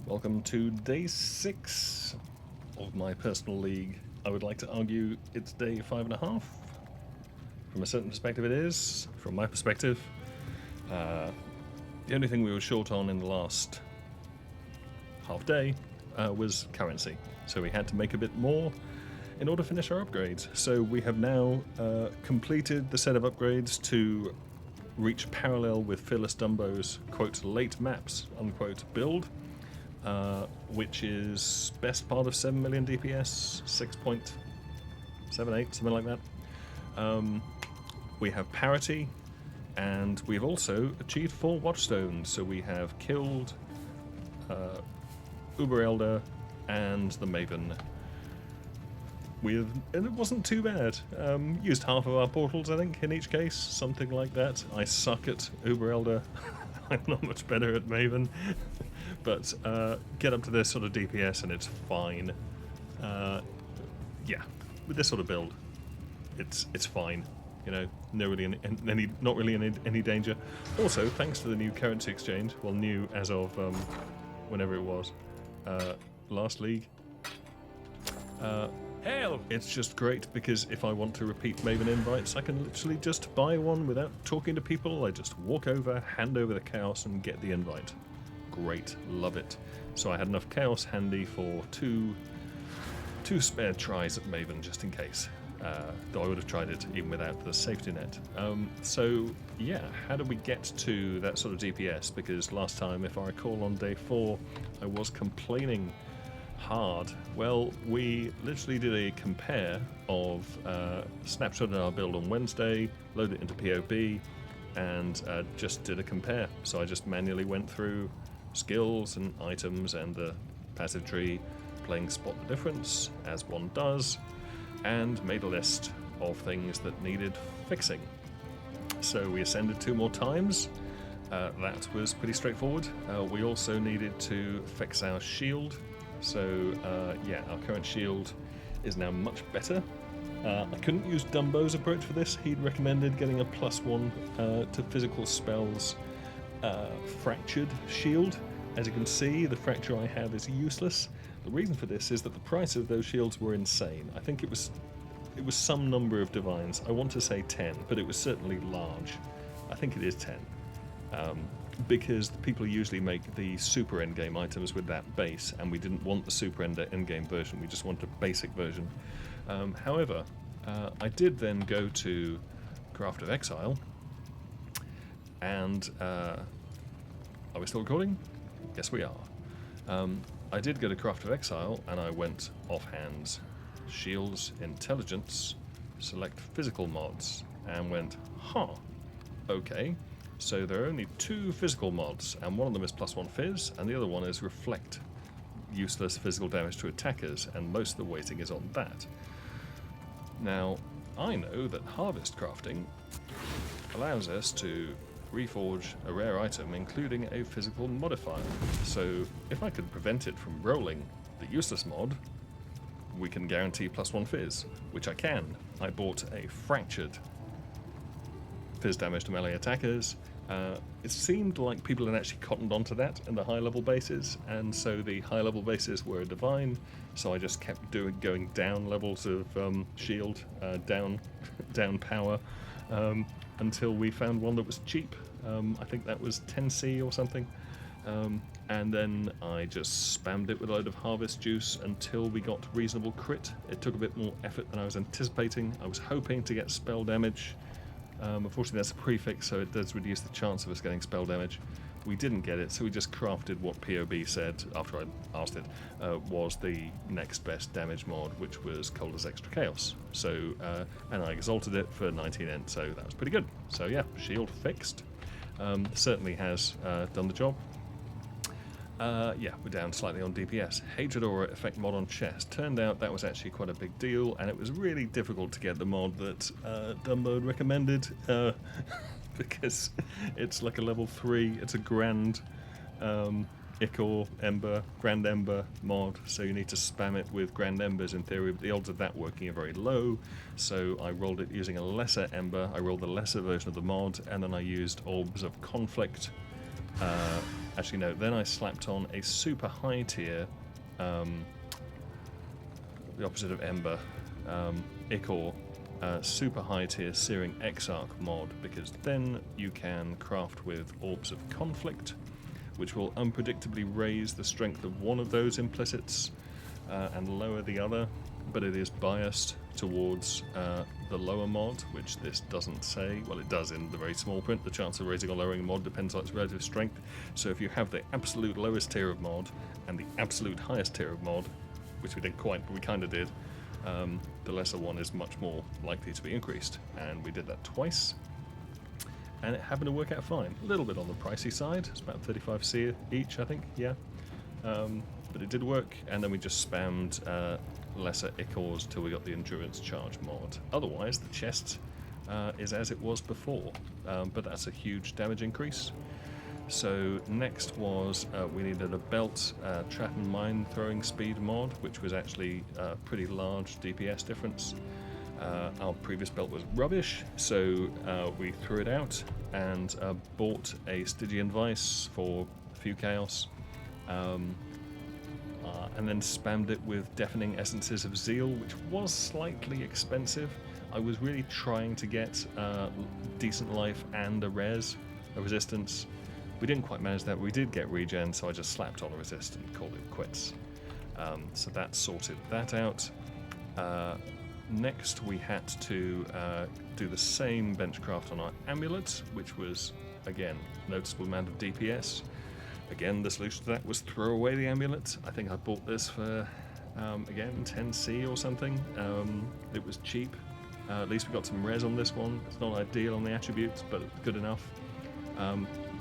Welcome to day 6 of my personal league. I would like to argue it's day 5.5. From a certain perspective it is. From my perspective, the only thing we were short on in the last half day was currency. So we had to make a bit more in order to finish our upgrades. So we have now completed the set of upgrades to reach parallel with Phyllis Dumbo's, quote, late maps, unquote, build. Which is best part of 7 million DPS, 6.78, something like that. We have parity, and we've also achieved 4 voidstones. So we have killed Uber Elder and the Maven. And it wasn't too bad. Used half of our portals, I think, in each case, something like that. I suck at Uber Elder. I'm not much better at Maven. But get up to this sort of DPS and it's fine. Yeah, with this sort of build, it's fine. You know, not really in any danger. Also, thanks to the new currency exchange, well, new as of whenever it was, last league. Hell, it's just great because if I want to repeat Maven invites, I can literally just buy one without talking to people. I just walk over, hand over the chaos, and get the invite. Great, love it. So I had enough chaos handy for two spare tries at Maven just in case. Though I would have tried it even without the safety net. So yeah, how did we get to that sort of DPS? Because last time, if I recall, on day 4, I was complaining hard. Well, we literally did a compare of snapshot our build on Wednesday, loaded it into PoE, and just did a compare. So I just manually went through skills and items and the passive tree, playing spot the difference as one does, and made a list of things that needed fixing. So we ascended 2 more times. That was pretty straightforward. We also needed to fix our shield. So yeah, our current shield is now much better. I couldn't use Dumbo's approach for this. He'd recommended getting a +1 to physical spells fractured shield. As you can see, the fracture I have is useless. The reason for this is that the price of those shields were insane. I think it was some number of divines. I want to say 10, but it was certainly large. I think it is 10. Because people usually make the super endgame items with that base, and we didn't want the super endgame version, we just wanted a basic version. However, I did then go to Craft of Exile, and are we still recording? Yes, we are. I did go to Craft of Exile, and I went offhands, shields, intelligence, select physical mods, and went, okay. So there are only 2 physical mods, and one of them is +1 Fizz, and the other one is Reflect, useless physical damage to attackers, and most of the weighting is on that. Now, I know that harvest crafting allows us to reforge a rare item, including a physical modifier. So if I could prevent it from rolling the useless mod, we can guarantee +1 Fizz, which I can. I bought a fractured Fizz damage to melee attackers. It seemed like people had actually cottoned onto that in the high-level bases, and so the high-level bases were divine, so I just kept going down levels of shield, down power, until we found one that was cheap. I think that was 10C or something. And then I just spammed it with a load of harvest juice until we got reasonable crit. It took a bit more effort than I was anticipating. I was hoping to get spell damage. Unfortunately, that's a prefix, so it does reduce the chance of us getting spell damage. We didn't get it, so we just crafted what PoB said, after I asked it, was the next best damage mod, which was Calder's Extra Chaos. So, and I exalted it for 19 int, so that was pretty good. So yeah, shield fixed. Certainly has done the job. Yeah, we're down slightly on DPS. Hatred Aura effect mod on chest. Turned out that was actually quite a big deal, and it was really difficult to get the mod that Dumbo had recommended, because it's like a level 3, it's a grand Ichor Ember, Grand Ember mod, so you need to spam it with Grand Embers in theory, but the odds of that working are very low, so I rolled it using a lesser Ember, I rolled the lesser version of the mod, and then I used Orbs of Conflict Actually, no. Then I slapped on a super high tier, the opposite of Ember, Ichor, super high tier Searing Exarch mod, because then you can craft with Orbs of Conflict, which will unpredictably raise the strength of one of those implicits and lower the other, but it is biased towards the lower mod, which this doesn't say. Well, it does in the very small print. The chance of raising or lowering a mod depends on its relative strength. So if you have the absolute lowest tier of mod and the absolute highest tier of mod, which we didn't quite, but we kind of did, the lesser one is much more likely to be increased. And we did that twice, and it happened to work out fine. A little bit on the pricey side. It's about 35C each, I think, yeah. But it did work, and then we just spammed lesser Ichors till we got the Endurance Charge mod. Otherwise, the chest is as it was before, but that's a huge damage increase. So next was we needed a belt trap and mine throwing speed mod, which was actually a pretty large DPS difference. Our previous belt was rubbish, so we threw it out and bought a Stygian Vice for a few chaos. And then spammed it with Deafening Essences of Zeal, which was slightly expensive. I was really trying to get decent life and a resistance. We didn't quite manage that. We did get regen, so I just slapped on a resist and called it quits. So that sorted that out. Next, we had to do the same benchcraft on our amulet, which was, again, noticeable amount of DPS. Again, the solution to that was throw away the amulet. I think I bought this for, again, 10C or something. It was cheap. At least we got some res on this one. It's not ideal on the attributes, but good enough.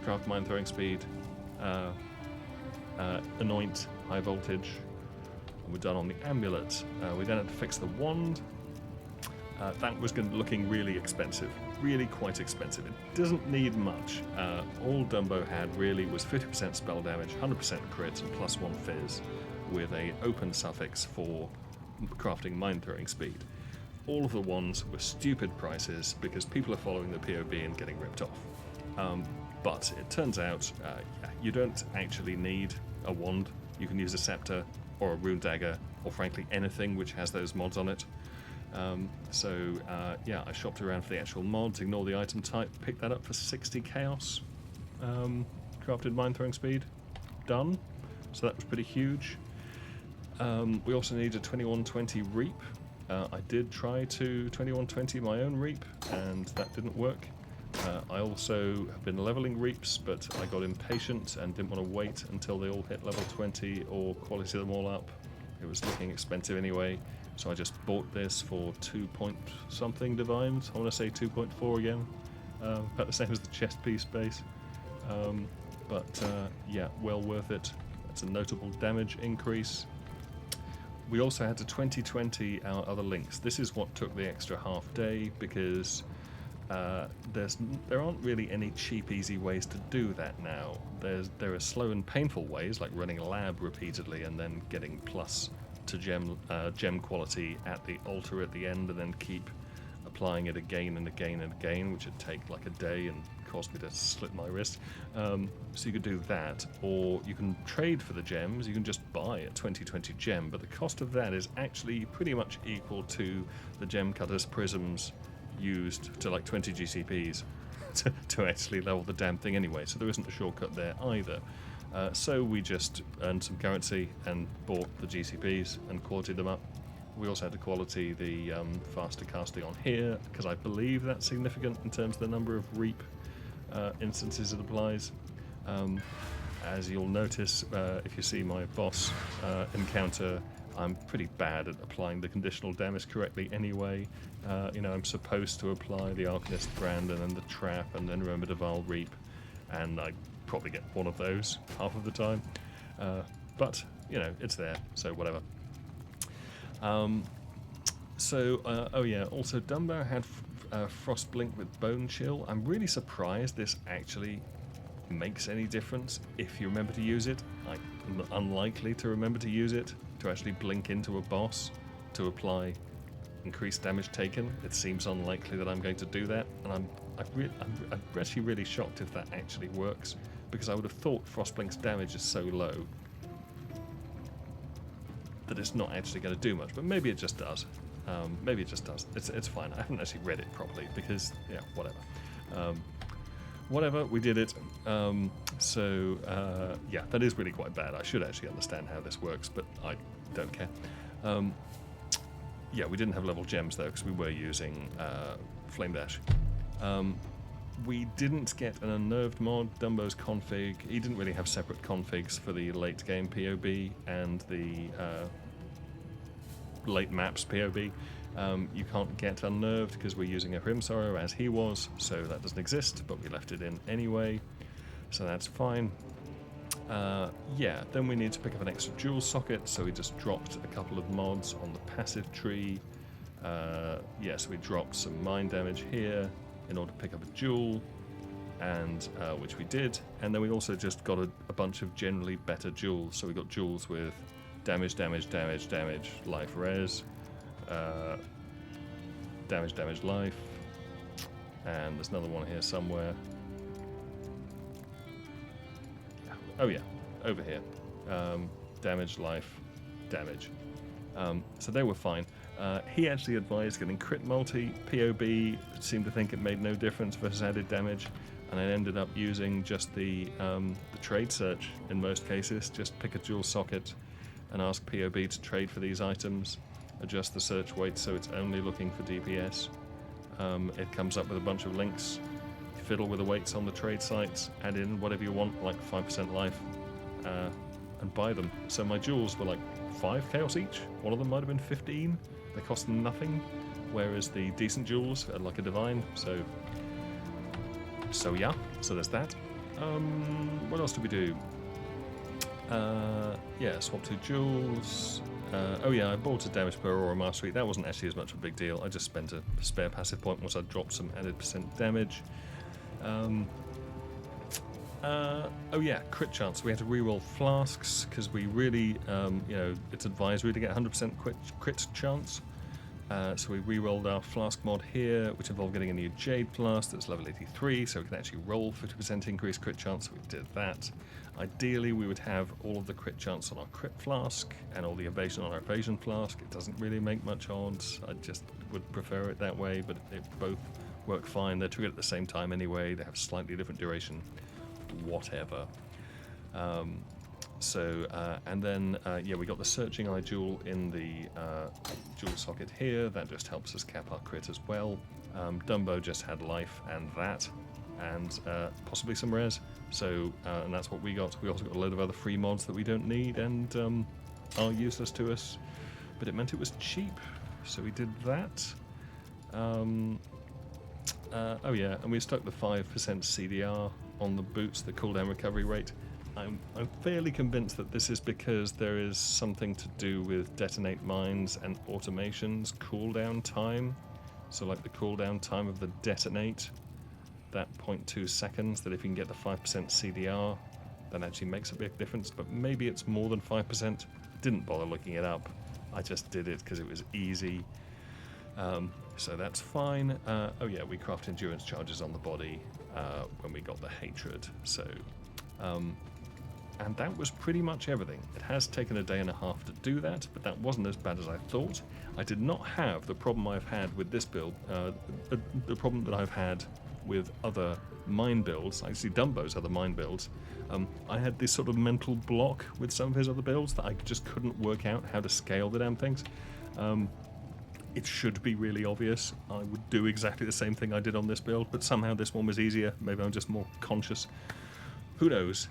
Craft mine throwing speed. Anoint, high voltage. And we're done on the amulet. We then had to fix the wand. That was looking really expensive. Really quite expensive. It doesn't need much. All Dumbo had really was 50% spell damage, 100% crit, and +1 fizz, with a open suffix for crafting mine throwing speed. All of the wands were stupid prices because people are following the PoB and getting ripped off. But it turns out you don't actually need a wand. You can use a scepter or a rune dagger, or frankly anything which has those mods on it. Yeah, I shopped around for the actual mods, ignore the item type, picked that up for 60 chaos. Crafted mine throwing speed, done. So that was pretty huge. We also need a 2120 reap. I did try to 2120 my own reap, and that didn't work. I also have been leveling reaps, but I got impatient and didn't want to wait until they all hit level 20 or quality them all up. It was looking expensive anyway. So I just bought this for 2-point-something divines. I want to say 2.4 again. About the same as the chest piece base. Yeah, well worth it. That's a notable damage increase. We also had to 2020 our other links. This is what took the extra half day because there aren't really any cheap, easy ways to do that now. There are slow and painful ways, like running a lab repeatedly and then getting plus to gem quality at the altar at the end, and then keep applying it again and again and again, which would take like a day and cost me to slit my wrist. So you could do that, or you can trade for the gems. You can just buy a 2020 gem, but the cost of that is actually pretty much equal to the gem cutter's prisms used to like 20 GCPs to actually level the damn thing anyway, so there isn't a shortcut there either. So we just earned some currency and bought the GCPs and qualityed them up. We also had to quality the faster casting on here, because I believe that's significant in terms of the number of reap instances it applies. As you'll notice, if you see my boss encounter, I'm pretty bad at applying the conditional damage correctly anyway. I'm supposed to apply the Arcanist brand and then the trap and then remember to Val reap, and I probably get one of those half of the time. But, it's there, so whatever. Also Dumbo had Frost Blink with Bone Chill. I'm really surprised this actually makes any difference if you remember to use it. I'm unlikely to remember to use it to actually blink into a boss to apply increased damage taken. It seems unlikely that I'm going to do that, and I'm actually really shocked if that actually works, because I would have thought Frostblink's damage is so low that it's not actually going to do much, but maybe it just does. Maybe it just does. It's fine. I haven't actually read it properly because, yeah, whatever. Whatever, we did it. Yeah, that is really quite bad. I should actually understand how this works, but I don't care. Yeah, we didn't have level gems though, because we were using Flame Dash. We didn't get an unnerved mod. Dumbo's config, he didn't really have separate configs for the late game POB and the late maps POB. You can't get unnerved because we're using a Hrimsorrow as he was, so that doesn't exist, but we left it in anyway, so that's fine. Yeah, then we need to pick up an extra jewel socket, so we just dropped a couple of mods on the passive tree. Yes, we dropped some mine damage here in order to pick up a jewel, and which we did, and then we also just got a bunch of generally better jewels. So we got jewels with damage, life res, damage, life, and there's another one here somewhere. Oh yeah, over here. Damage, life, damage. So they were fine. He actually advised getting crit multi. POB seemed to think it made no difference versus added damage, and I ended up using just the trade search in most cases. Just pick a jewel socket and ask POB to trade for these items. Adjust the search weight so it's only looking for DPS. It comes up with a bunch of links. Fiddle with the weights on the trade sites, add in whatever you want, like 5% life, and buy them. So my jewels were like 5 chaos each. One of them might have been 15. They cost nothing, whereas the decent jewels are like a divine. So yeah, so there's that. What else did we do? Yeah, swap 2 jewels. Oh yeah, I bought a damage per aura mastery. That wasn't actually as much of a big deal. I just spent a spare passive point once I dropped some added % damage. Oh yeah, crit chance. We had to reroll flasks because we really, you know, it's advisory to get 100% crit chance. So we re-rolled our flask mod here, which involved getting a new Jade flask that's level 83, so we can actually roll 50% increased crit chance. So we did that. Ideally, we would have all of the crit chance on our crit flask and all the evasion on our evasion flask. It doesn't really make much odds. I just would prefer it that way, but they both work fine. They're triggered at the same time anyway. They have slightly different duration. Whatever. And then, yeah, we got the Searching Eye Jewel in the jewel socket here. That just helps us cap our crit as well. Dumbo just had life and that, and possibly some res. So, and that's what we got. We also got a load of other free mods that we don't need and are useless to us, but it meant it was cheap, so we did that. Oh yeah, and we stuck the 5% CDR on the boots, the cooldown recovery rate. I'm fairly convinced that this is because there is something to do with detonate mines and automation's cooldown time. So like the cooldown time of the detonate, that 0.2 seconds, that if you can get the 5% CDR, that actually makes a big difference, but maybe it's more than 5%. Didn't bother looking it up. I just did it because it was easy. So that's fine. Oh yeah, we craft endurance charges on the body when we got the hatred. So, and that was pretty much everything. It has taken a day and a half to do that, but that wasn't as bad as I thought. I did not have the problem I've had with this build, the problem that I've had with other mine builds, actually Dumbo's other mine builds. I had this sort of mental block with some of his other builds that I just couldn't work out how to scale the damn things. It should be really obvious. I would do exactly the same thing I did on this build, but somehow this one was easier. Maybe I'm just more conscious. Who knows?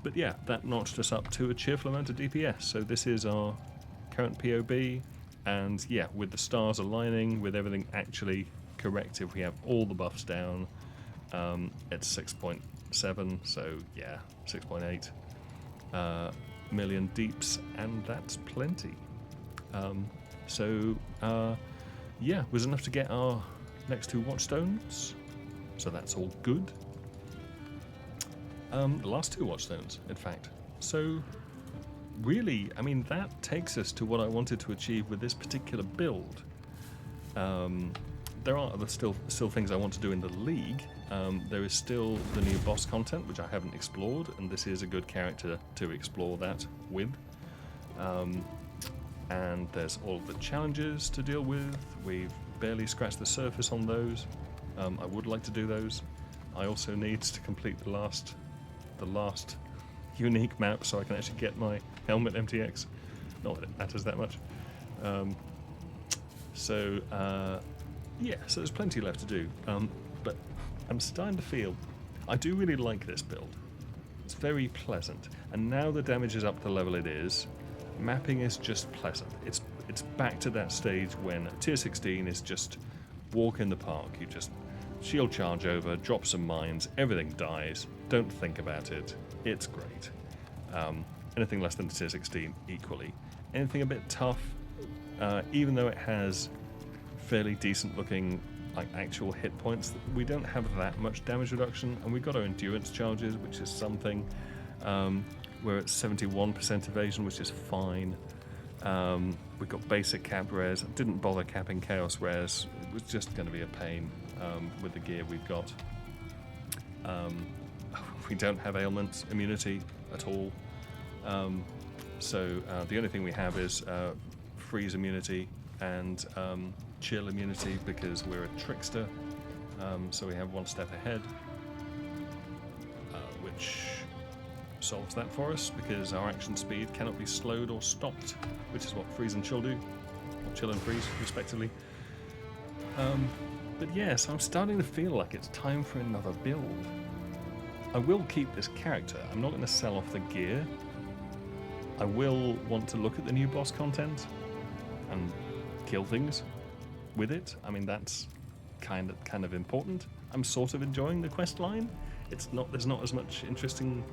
But yeah, that notched us up to a cheerful amount of DPS. So this is our current POB, and yeah, with the stars aligning, with everything actually correct, if we have all the buffs down, it's 6.7, so yeah, 6.8 million deeps, and that's plenty. Yeah, was enough to get our next 2 watchstones, so that's all good. The last 2 watchstones, in fact. So, really, I mean, that takes us to what I wanted to achieve with this particular build. There are other still things I want to do in the league, There is still the new boss content, which I haven't explored, and this is a good character to explore that with. And there's all the challenges to deal with. We've barely scratched the surface on those. I would like to do those. I also need to complete the last unique map so I can actually get my helmet MTX. Not that it matters that much. Yeah, so there's plenty left to do. But I'm starting to feel I do really like this build. It's very pleasant, and now the damage is up to the level it is. Mapping is just pleasant. It's back to that stage when tier 16 is just walk in the park. You just shield charge over, drop some mines, everything dies. Don't think about it. It's great. Anything less than tier 16 equally. Anything a bit tough, even though it has fairly decent looking like actual hit points, we don't have that much damage reduction, and we've got our endurance charges, which is something. We're at 71% evasion, which is fine. We've got basic cap rares. Didn't bother capping chaos rares. It was just going to be a pain with the gear we've got. We don't have ailment immunity at all. So the only thing we have is freeze immunity and chill immunity, because we're a trickster. So we have one step ahead, which solves that for us, because our action speed cannot be slowed or stopped, which is what freeze and chill do, or chill and freeze respectively. But yes, I'm starting to feel like it's time for another build. I will keep this character. I'm not going to sell off the gear. I will want to look at the new boss content and kill things with it. I mean, that's kind of important. I'm sort of enjoying the quest line. There's not as much interesting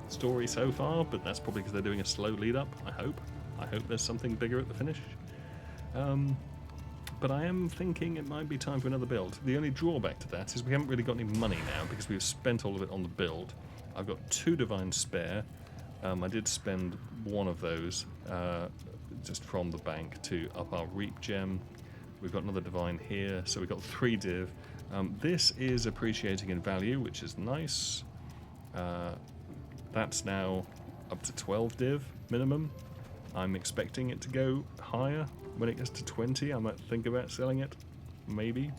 story so far, but that's probably because they're doing a slow lead up. I hope there's something bigger at the finish. But I am thinking it might be time for another build. The only drawback to that is we haven't really got any money now, because we've spent all of it on the build. I've got 2 divines spare. I did spend one of those just from the bank to up our reap gem. We've got another divine here, so we've got 3 div. This is appreciating in value, which is nice. That's now up to 12 div minimum. I'm expecting it to go higher. When it gets to 20, I might think about selling it, maybe.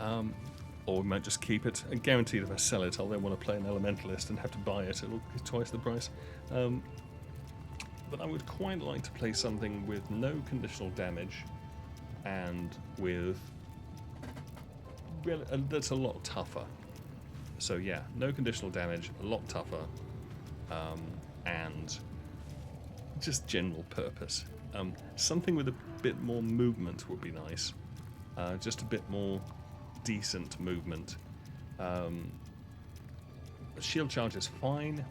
Or we might just keep it. And guaranteed if I sell it, I'll then want to play an elementalist and have to buy it. It'll be twice the price. But I would quite like to play something with no conditional damage and with that's a lot tougher. So yeah, no conditional damage, a lot tougher, and just general purpose. Something with a bit more movement would be nice. Just a bit more decent movement. Shield charge is fine.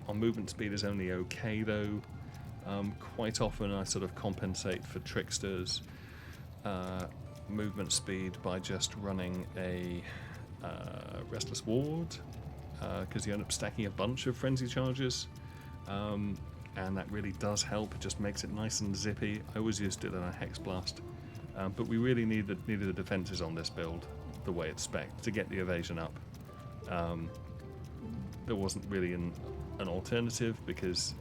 Our movement speed is only okay though. Quite often I sort of compensate for tricksters movement speed by just running a restless ward, because you end up stacking a bunch of frenzy charges, and that really does help. It just makes it nice and zippy. I always used it in a hex blast, but we really needed the defenses on this build the way it's spec'd to get the evasion up. There wasn't really an alternative, because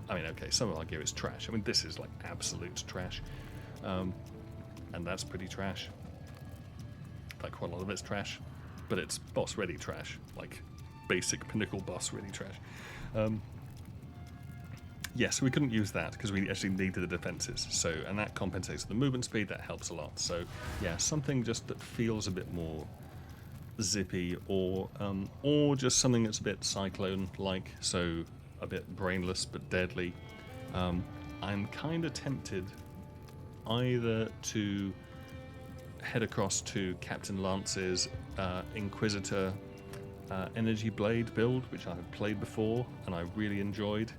I mean, okay, some of our gear is trash. I mean, this is like absolute trash, and that's pretty trash. Like, quite a lot of it's trash, but it's boss ready trash, like basic pinnacle boss ready trash. Yes, we couldn't use that because we actually needed the defenses. So, and that compensates the movement speed. That helps a lot. So, yeah, something just that feels a bit more zippy, or just something that's a bit cyclone-like, so a bit brainless but deadly. I'm kind of tempted either to head across to Captain Lance's Inquisitor Energy Blade build, which I've played before and I really enjoyed,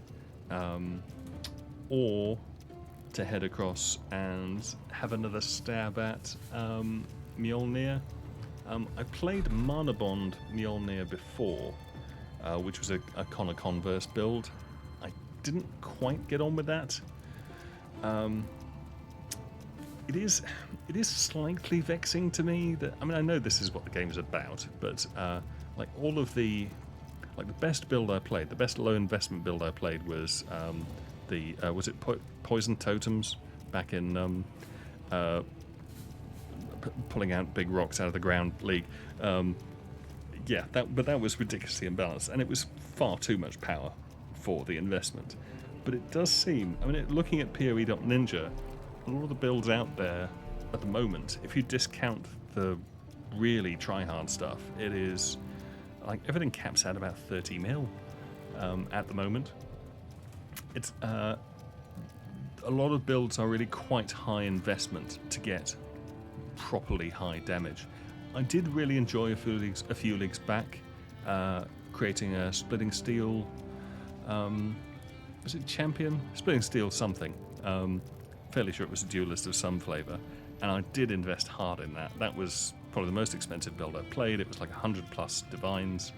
or to head across and have another stab at Mjolnir. I played Mana Bond Mjolnir before, which was a Connor Converse build. I didn't quite get on with that. it is slightly vexing to me that, I mean, I know this is what the game's about, but like all of the best build I played, the best low investment build I played was was it Poison Totems back in pulling out big rocks out of the ground league. Yeah, but that was ridiculously imbalanced, and it was far too much power for the investment. But it does seem, I mean, looking at PoE.Ninja, a lot of the builds out there at the moment, if you discount the really try-hard stuff, it is like everything caps out about 30 mil at the moment. It's a lot of builds are really quite high investment to get properly high damage. I did really enjoy a few leagues back creating a Splitting Steel. Was it Champion? Splitting Steel something. Fairly sure it was a duelist of some flavour, and I did invest hard in that. That was probably the most expensive build I played. It was like 100 plus divines,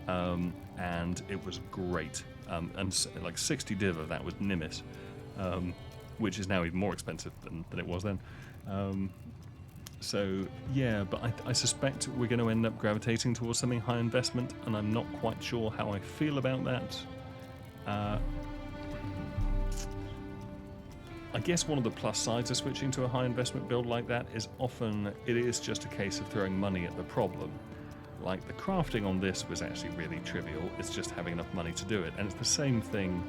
and it was great. And like 60 div of that was Nimis, which is now even more expensive than it was then. So yeah, but I suspect we're going to end up gravitating towards something high investment, and I'm not quite sure how I feel about that. I guess one of the plus sides of switching to a high investment build like that is often it is just a case of throwing money at the problem. Like the crafting on this was actually really trivial, it's just having enough money to do it, and it's the same thing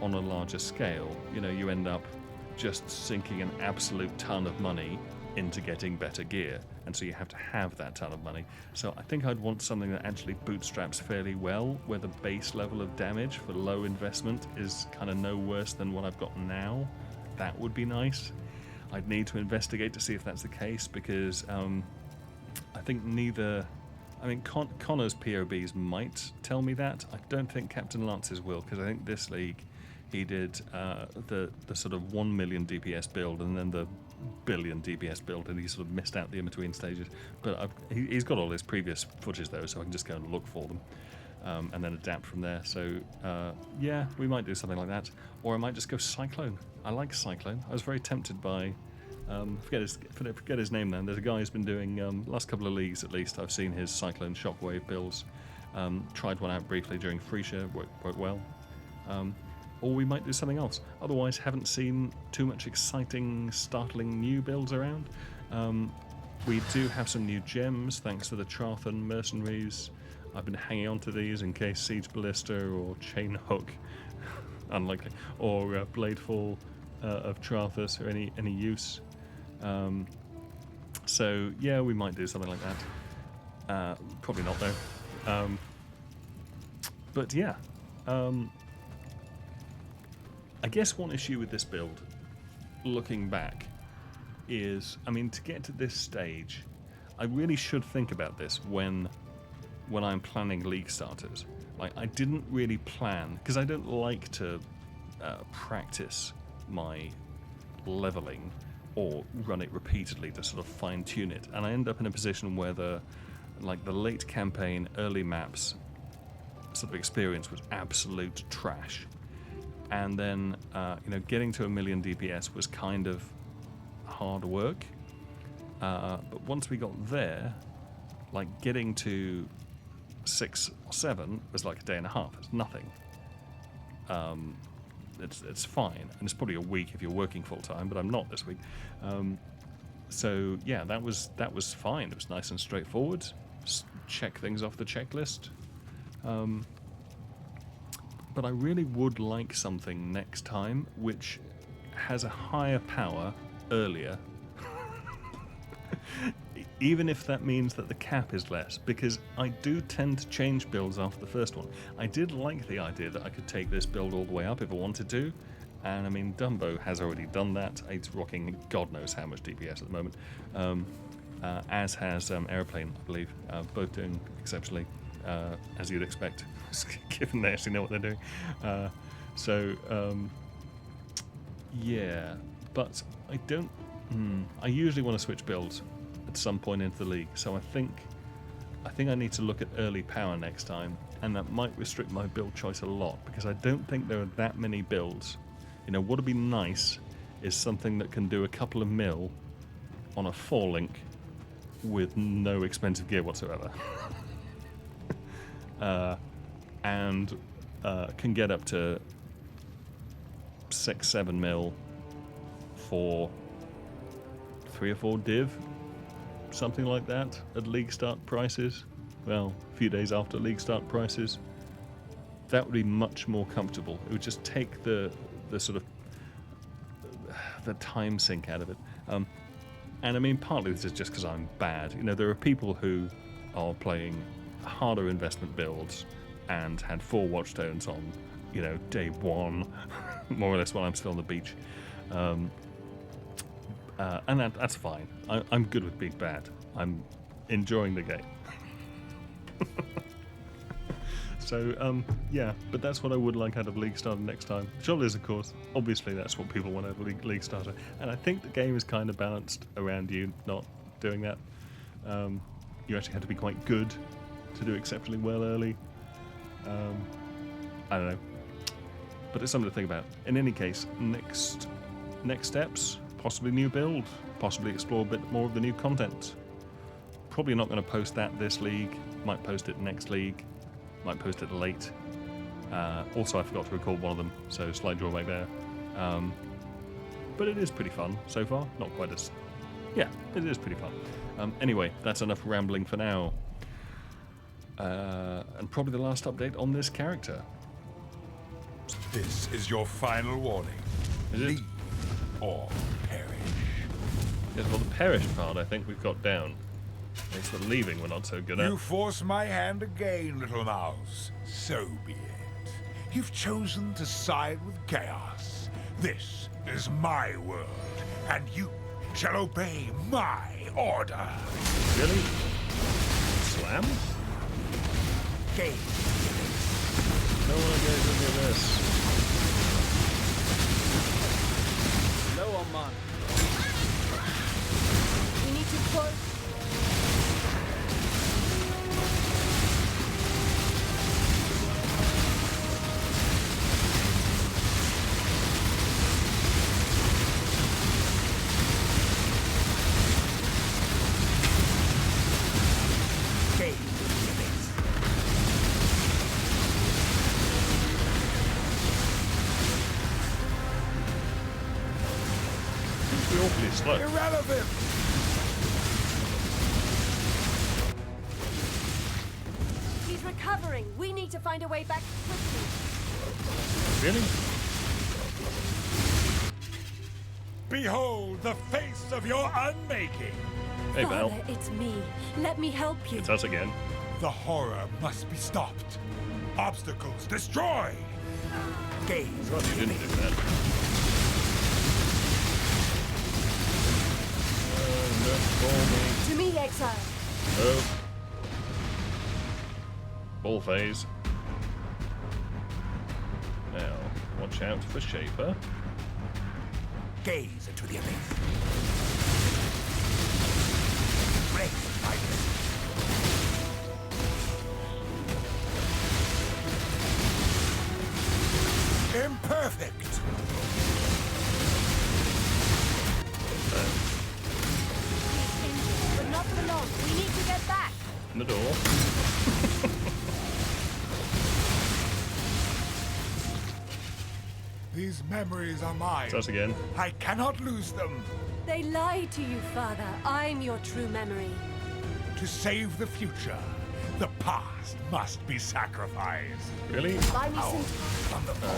on a larger scale. You know, you end up just sinking an absolute ton of money into getting better gear, and so you have to have that ton of money. So I think I'd want something that actually bootstraps fairly well, where the base level of damage for low investment is kind of no worse than what I've got now. That would be nice. I'd need to investigate to see if that's the case, because I think Connor's POBs might tell me that. I don't think Captain Lance's will, because I think this league he did the sort of 1 million DPS build and then the billion DPS build, and he sort of missed out the in-between stages. But he's got all his previous footage though, so I can just go and look for them and then adapt from there. So yeah, we might do something like that, or I might just go Cyclone. I like Cyclone. I was very tempted by forget his name now. There's a guy who's been doing last couple of leagues at least. I've seen his Cyclone Shockwave builds. Tried one out briefly during Freesia, worked well. Or we might do something else. Otherwise, haven't seen too much exciting, startling new builds around. We do have some new gems, thanks to the Trathan Mercenaries. I've been hanging on to these in case Siege Ballista or Chain Hook, unlikely, or Bladefall of Trathus are any use. So yeah, we might do something like that. Probably not though. But yeah. I guess one issue with this build, looking back, is, I mean, to get to this stage, I really should think about this when I'm planning league starters. Like, I didn't really plan, because I don't like to practice my leveling or run it repeatedly to sort of fine-tune it, and I end up in a position where the late campaign, early maps sort of experience was absolute trash. And then, getting to 1 million DPS was kind of hard work. But once we got there, like getting to 6 or 7 was like a day and a half. It's nothing. It's fine, and it's probably a week if you're working full time. But I'm not this week. So yeah, that was fine. It was nice and straightforward. Just check things off the checklist. But I really would like something next time which has a higher power earlier, even if that means that the cap is less, because I do tend to change builds after the first one. I did like the idea that I could take this build all the way up if I wanted to, and I mean, Dumbo has already done that. It's rocking God knows how much DPS at the moment, as has Aeroplane, I believe, both doing exceptionally, as you'd expect, given they actually know what they're doing. Yeah, but I don't. I usually want to switch builds at some point into the league, so I think I need to look at early power next time, and that might restrict my build choice a lot, because I don't think there are that many builds. You know, what would be nice is something that can do a couple of mil on a 4-link with no expensive gear whatsoever. And can get up to 6-7 mil for 3 or 4 div, something like that, at league start prices. Well, a few days after league start prices. That would be much more comfortable. It would just take the sort of the time sink out of it. And I mean, partly this is just because I'm bad. You know, there are people who are playing harder investment builds and had 4 watchstones on, you know, day 1, more or less, while I'm still on the beach. And that's fine. I'm good with being bad. I'm enjoying the game. So, yeah, but that's what I would like out of League Starter next time. Trouble is, of course, obviously that's what people want out of League Starter. And I think the game is kind of balanced around you not doing that. You actually have to be quite good to do exceptionally well early. I don't know. But it's something to think about. In any case, next steps, possibly new build, possibly explore a bit more of the new content. Probably not going to post that this league. Might post it next league. Might post it late. Also, I forgot to record one of them, so slight drawback there. But it is pretty fun so far. Not quite as... Yeah, it is pretty fun. Anyway, that's enough rambling for now. And probably the last update on this character. This is your final warning. Is it? Leave or perish. Yes, well, the perish part I think we've got down. It's the leaving we're not so good at. You force my hand again, little mouse. So be it. You've chosen to side with chaos. This is my world, and you shall obey my order. Really? Slam? Game. No one goes into this. Low on mana. We need to push. Awfully slow. Irrelevant. He's recovering. We need to find a way back quickly. Really? Behold the face of your unmaking. Hey, Val. Father, it's me. Let me help you. It's us again. The horror must be stopped. Obstacles destroyed. Gaze. God, you didn't do that. To me, Exile. Oh. Ball phase. Now, watch out for Shaper. Gaze into the abyss. Raise my fist. Imperfect. But not for long. We need to get back. In the door. These memories are mine. It's us again. I cannot lose them. They lied to you, Father. I'm your true memory. To save the future, the past must be sacrificed. Really? Buy me some. From the vault.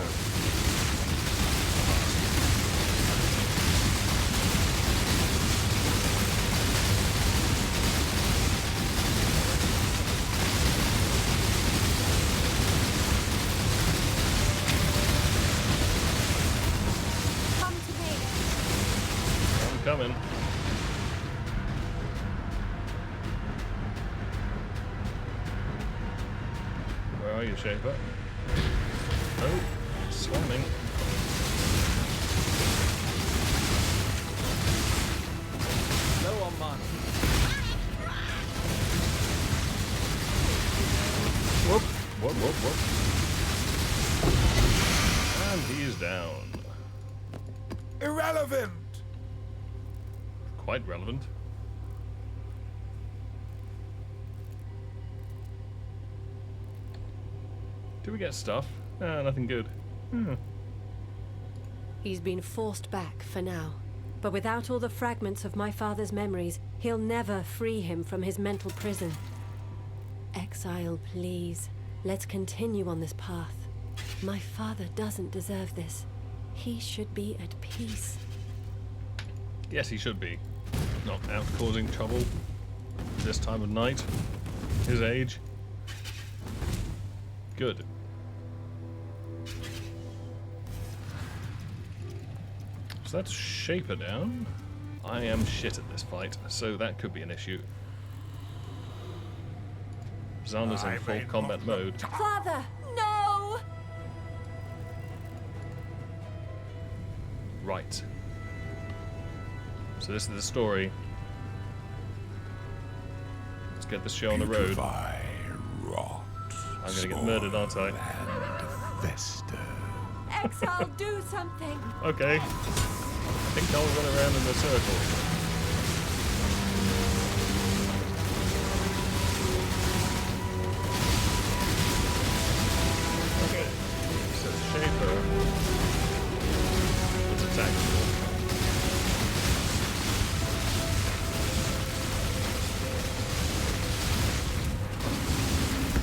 Come to me. I'm coming. Where are you, Shaper? Oh, slamming. Low on mana. Whoop, whoop, whoop, whoop. And he's down. Irrelevant. quite relevant. Do we get stuff? Nothing good. He's been forced back for now. But without all the fragments of my father's memories, he'll never free him from his mental prison. Exile, please. Let's continue on this path. My father doesn't deserve this. He should be at peace. Yes, he should be. Not out causing trouble this time of night. His age. Good. So that's Shaper down. I am shit at this fight, so that could be an issue. Xana's in full combat mode. Father, no! Right. So this is the story. Let's get this show on the road. Rot, I'm gonna get murdered, aren't I? and fester. Exile, do something! Okay. I think I'll run around in a circle. Okay. So Shaper. Let's attack.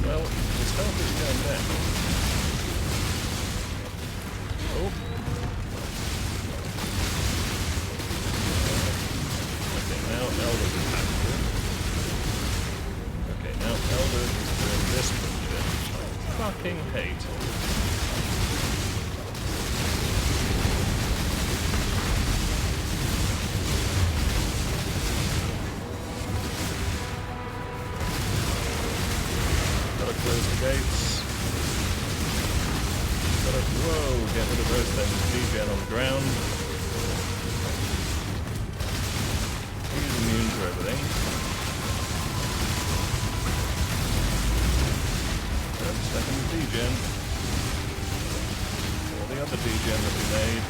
Well, his health is going down. Oh. Okay, now Elder's attacking him. Okay, now Elder is doing this bullshit. I fucking hate. Gotta close the gates. Gotta, whoa, get rid of those things. DGen on the ground. He's immune to everything. Grab a second DGen. All the other DGen that we made.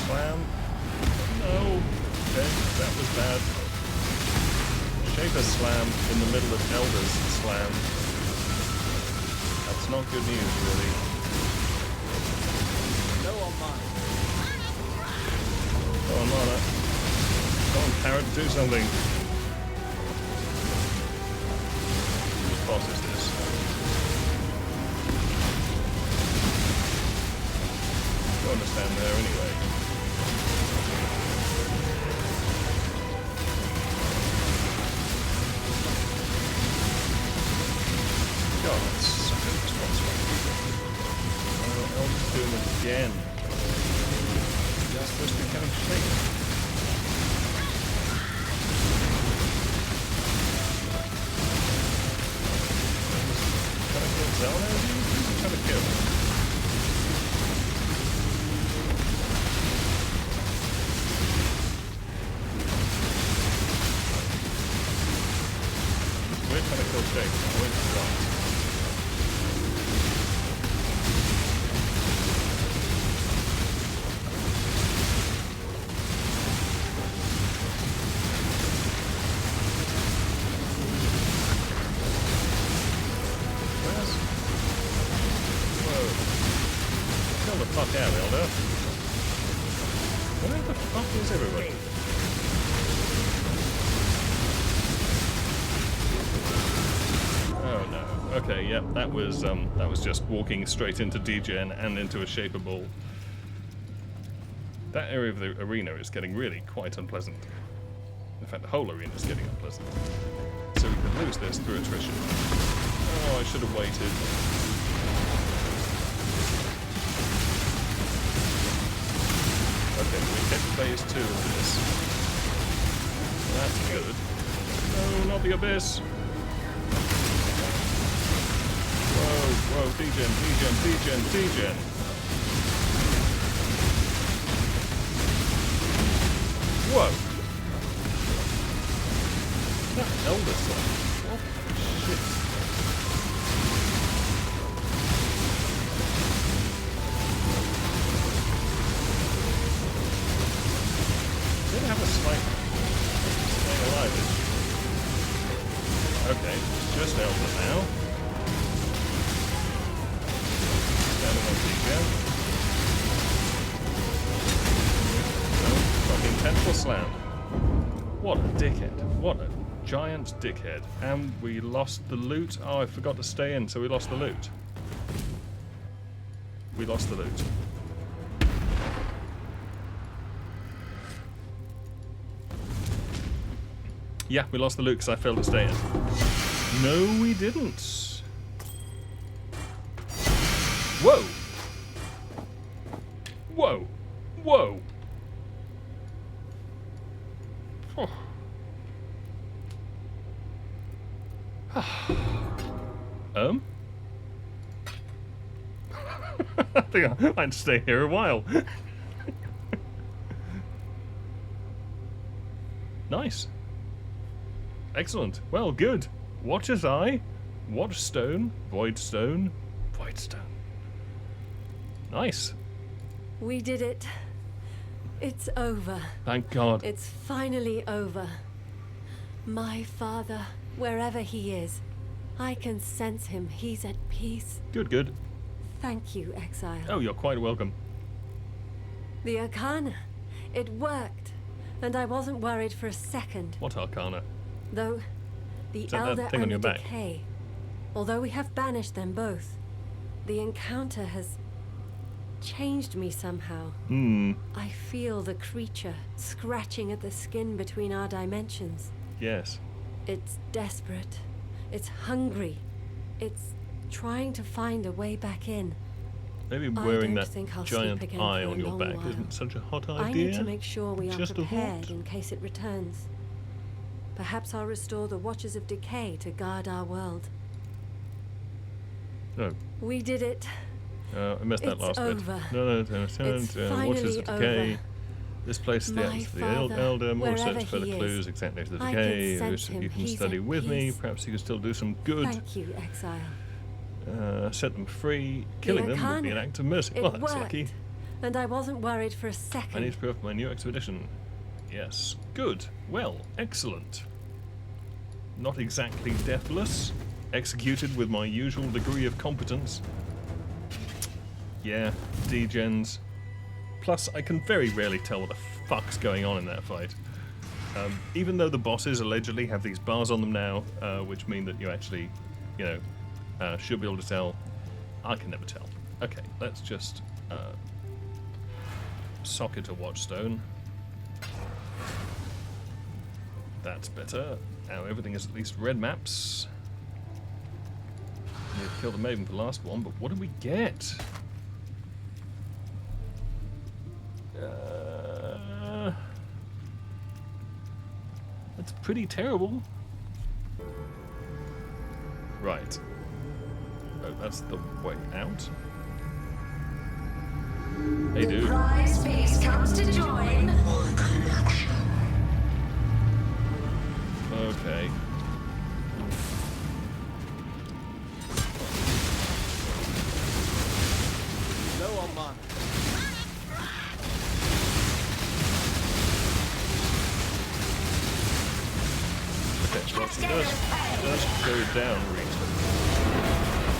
Slam. No. Okay, that was bad. Shaper slam in the middle of Elder's slam. That's not good news, really. No on mine. Go on, Lana. Go on, Carrot, do something. Whose boss is this? Go understand there anyway. God, that's such a responsibility. Oh, Elder's doing it again. You're supposed to be kind of shaken. Trying to kill Zelda? Who's he trying to kill? We're trying to kill Jake. We're right. Chill the fuck out, Elder. Where the fuck is everybody? Oh no. Okay, yep, that was just walking straight into DGen and into a Shaper Ball. That area of the arena is getting really quite unpleasant. In fact, the whole arena is getting unpleasant. So we could lose this through attrition. Oh, I should have waited. Okay, we hit phase 2 of this. That's good. No, not the abyss. Whoa, degen. Whoa. Elder Son. What the shit? Did have a slight staying alive. Okay, just Elder now. Standing on D-Gen. Fucking tentacle slam. What a dickhead. What a giant dickhead. And we lost the loot. Oh, I forgot to stay in, so we lost the loot. We lost the loot. Yeah, we lost the loot because I failed to stay in. No, we didn't. Whoa! Whoa! Whoa! Oh. I think I might stay here a while. Nice. Excellent. Well, good. Watcher's Eye, Watchstone, Voidstone, Voidstone. Nice. We did it. It's over. Thank God. It's finally over. My father, wherever he is, I can sense him. He's at peace. Good, good. Thank you, Exile. Oh, you're quite welcome. The Arcana. It worked. And I wasn't worried for a second. What Arcana? Though, the that Elder thing on and your the back? Decay. Although we have banished them both, the encounter has changed me somehow. I feel the creature scratching at the skin between our dimensions. Yes. It's desperate. It's hungry. It's trying to find a way back in. Maybe I wearing don't that think I'll giant sleep again eye for a on your long back while. isn't such a hot idea. I need to make sure we are Just a prepared thought. in case it returns. Perhaps I'll restore the Watchers of Decay to guard our world. No. We did it. I missed that It's last over. bit. No, It's Watchers of finally Decay. over. This place is the My answer to the father, Elder. More wherever search for the he is, clues. Exsanguinate the I can Decay. sense him. You can He's study at with me. peace. Perhaps you can still do some good. Thank you, Exile. Set them free. Killing them would be an Arcana. act of mercy. It Well, that's worked. lucky. And I wasn't worried for a I second. need to prepare for my new expedition. Yes. Good. Well, excellent. Not exactly deathless. Executed with my usual degree of competence. Yeah, degens. Plus, I can very rarely tell what the fuck's going on in that fight. Even though the bosses allegedly have these bars on them now, which mean that you actually, you know, should be able to tell, I can never tell. Okay, let's just socket a Watchstone. That's better. Now everything is at least red maps. Need to kill the Maven for the last one, but what did we get? That's pretty terrible. Right. Oh, that's the way out. Hey, dude. Prize Beast comes to join. Okay. Low on mana. Okay, well, he does go down reasonably.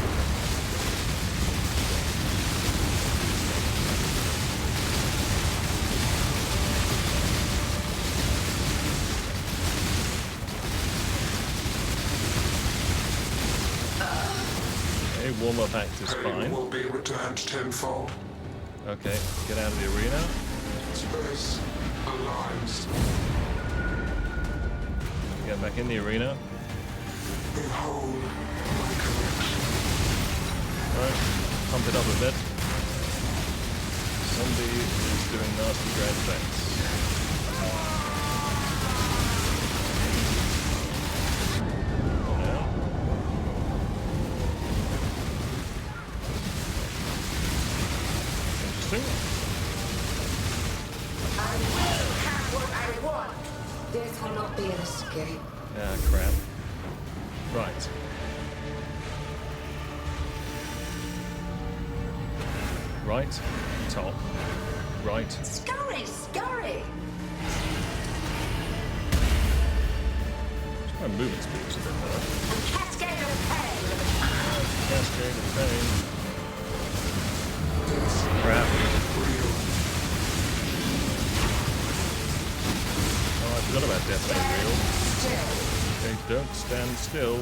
Okay, warm-up act is Pain fine. will be returned tenfold. Okay, get out of the arena. Space aligns. Get back in the arena. Behold my collection. Alright, pump it up a bit. Zombie is doing nasty grand effects. Oh no. Interesting. I will have what I want. This will not be an escape. Ah, crap. Right. Right. Top. Right. Scurry, scurry. My movement speed is a bit better. A cascade of pain. Cascade of pain. Crap. Oh, I forgot about Death Ain't Real. Still. Okay, don't stand still.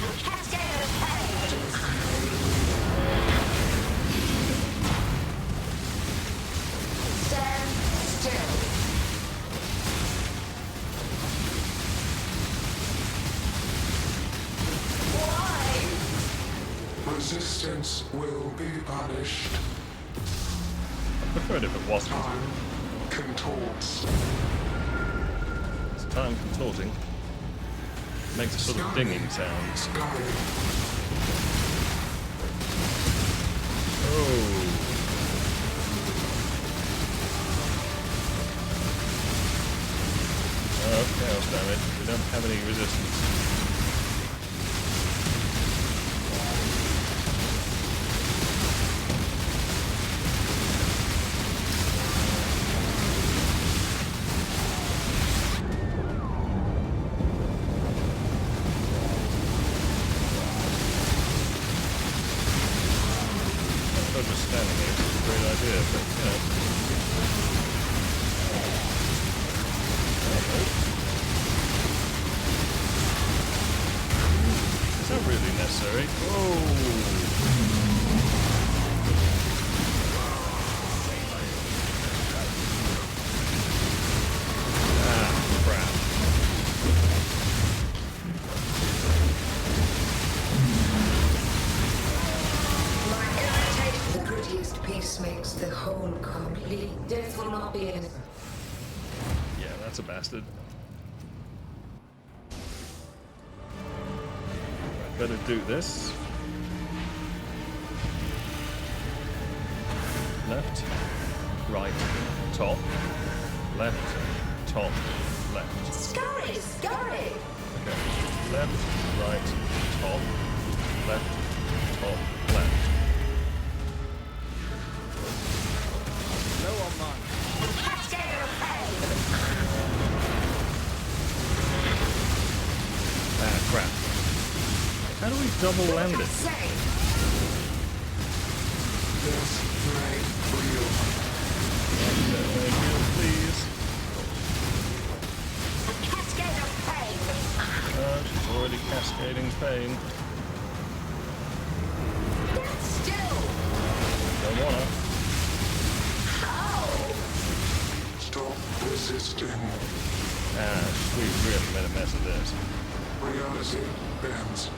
A cascade of pain. Stand still. Why? Resistance will be punished. I prefer it if it wasn't. Time contorts. It's time contorting. Makes a sort of dinging sound. Scurry. Oh. Oh, chaos damage. We don't have any resistance. I suppose just standing here is a great idea, but you know. Is that really necessary? Oh! Ah, crap. My irritation. The prettiest piece makes the whole complete. Death will not be in it. Yeah, that's a bastard. Right, better do this. Left, right, top, left, top, left. Scurry, scurry. Okay. Left, right, top, left, top, left. No on mine. Cascade of pain. Ah, crap. How do we double land it? Save. Death made real. Please. A cascade of pain. She's already cascading pain. Stand still. Don't wanna. How? Stop resisting. Ah, we really made a mess of this. Reality bends.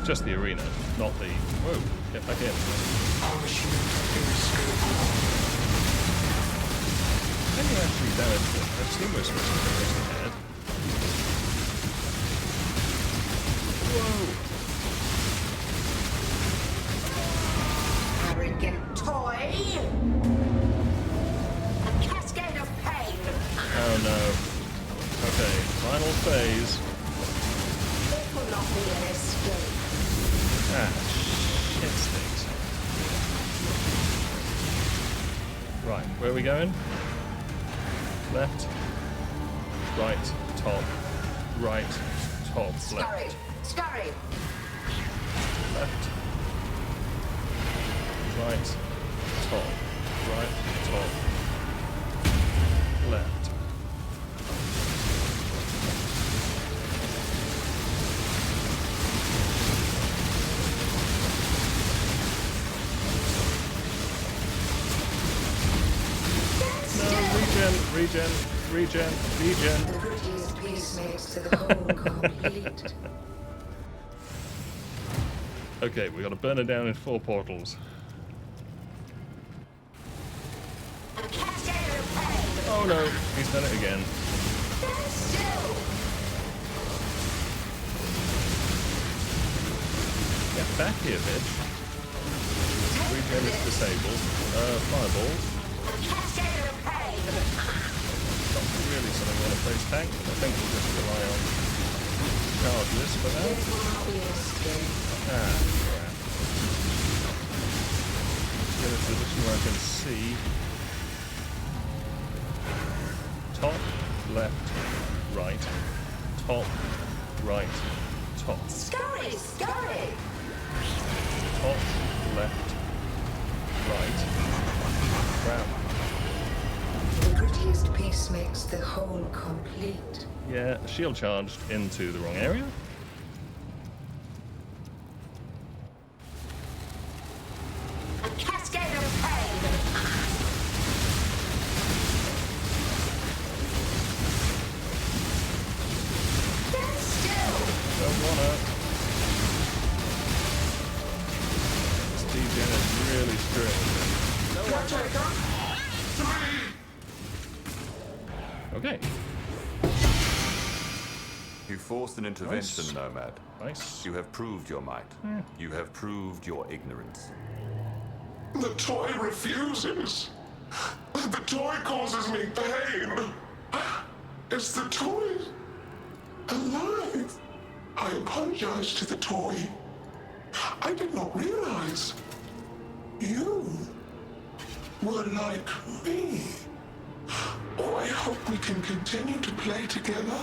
Just the arena, not the... Whoa, get back in. Punishment inescapable. Can you actually damage them? I assume we're supposed to damage the head. Whoa! Arrogant toy. A cascade of pain. Oh no. Okay, final phase. It will not be an escape. Ah, shit sticks. Right, where are we going? Left, right, top, right, top, Scurry, left, scurry. left, right, top, right, top, left. Regen. The prettiest piece makes the whole complete. Okay, we gotta burn it down in 4 portals. A cascade of pain. Oh no, he's done it again. Stand still. Get back here, bitch. Then it's disabled. Fireballs. Not really something I want to place tank. I think we'll just rely on charges for now. Ah, crap. Get a position where I can see. Top, left, right. Top, right, top. Scurry, scurry! Top, left, right. Crap. The grittiest piece makes the whole complete. Yeah, shield charged into the wrong area. A cascade of pain! Stand still! Don't wanna. This DGen is really screwing with me. Okay, You forced an intervention, Nice. Nomad. nice. You have proved your might. You have proved your ignorance. The toy refuses. The toy causes me pain. Is the toy alive? I apologize to the toy. I did not realize you were like me. Oh, I hope we can continue to play together.